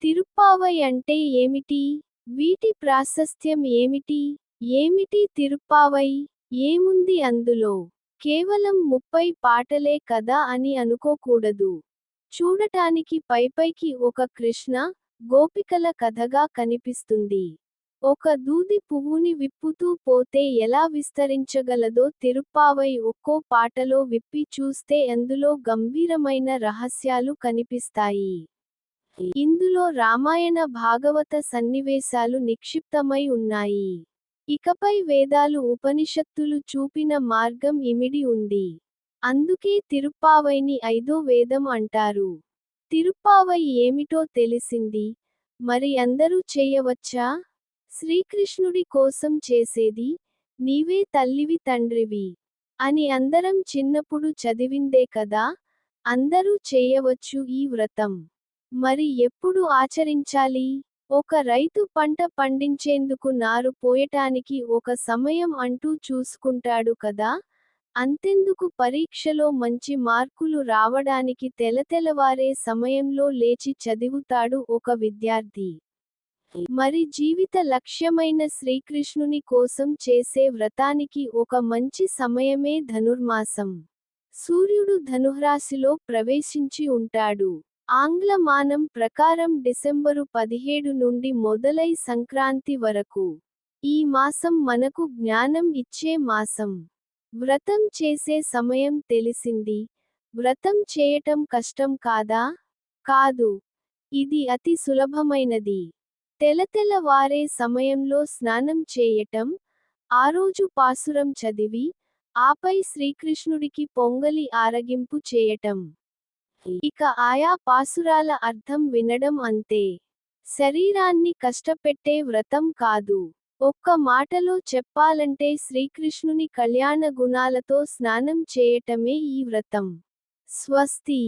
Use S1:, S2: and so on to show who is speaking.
S1: తిరుప్పావై అంటే ఏమిటి? వీటి ప్రాశస్త్యం ఏమిటి? ఏమిటి తిరుప్పావై? ఏముంది అందులో? కేవలం 30 పాటలే కదా అని అనుకోకూడదు. చూడటానికి పైపైకి ఒక కృష్ణ, గోపికల కథగా కనిపిస్తుంది. ఒక దూది పువ్వుని విప్పుతూ పోతే ఎలా విస్తరించగలదో తిరుప్పావై ఒక్కో పాటలో విప్పి చూస్తే అందులో గంభీరమైన రహస్యాలు కనిపిస్తాయి. ఇందులో రామాయణ భాగవత సన్నివేశాలు నిక్షిప్తమై ఉన్నాయి. ఇకపై వేదాలు ఉపనిషత్తులు చూపిన మార్గం ఇమిడి ఉంది. అందుకే తిరుప్పావైని ఐదో వేదం అంటారు. తిరుప్పావై ఏమిటో తెలిసింది. మరి అందరూ చేయవచ్చా? శ్రీకృష్ణుడి కోసం చేసేది, నీవే తల్లివి తండ్రివి అని అందరం చిన్నప్పుడు చదివిందే కదా. అందరూ చేయవచ్చు ఈ వ్రతం. మరి ఎప్పుడు ఆచరించాలి? ఒక రైతు పంట పండించేందుకు నారు పోయటానికి ఒక సమయం అంటూ చూసుకుంటాడు కదా. అంతెందుకు పరీక్షలో మంచి మార్కులు రావడానికి తెల్లవారే సమయంలో లేచి చదువుతాడు ఒక విద్యార్థి. మరి జీవిత లక్ష్యమైన శ్రీకృష్ణుని కోసం చేసే వ్రతానికి ఒక మంచి సమయమే ధనుర్మాసం. సూర్యుడు ధనుర్రాశిలో ప్రవేశించి ఉంటాడు. ఆంగ్ల మానం ప్రకారం డిసెంబరు 17 నుండి మొదలై సంక్రాంతి వరకు. ఈ మాసం మనకు జ్ఞానం ఇచ్చే మాసం. వ్రతం చేసే సమయం తెలిసింది. వ్రతం చేయటం కష్టం కాదా? కాదు. ఇది అతి సులభమైనది. తెల్లవారే సమయంలో స్నానం చేయటం, ఆ రోజు పాసురం చదివి, ఆపై శ్రీకృష్ణుడికి పొంగలి ఆరగింపు చేయటం. ఇక ఆయా పాసురాల అర్థం వినడం అంతే. శరీరాన్ని కష్టపెట్టే వ్రతం కాదు. ఒక్క మాటలో చెప్పాలంటే శ్రీకృష్ణుని కళ్యాణ గుణాలతో స్నానం చేయటమే ఈ వ్రతం. స్వస్తి.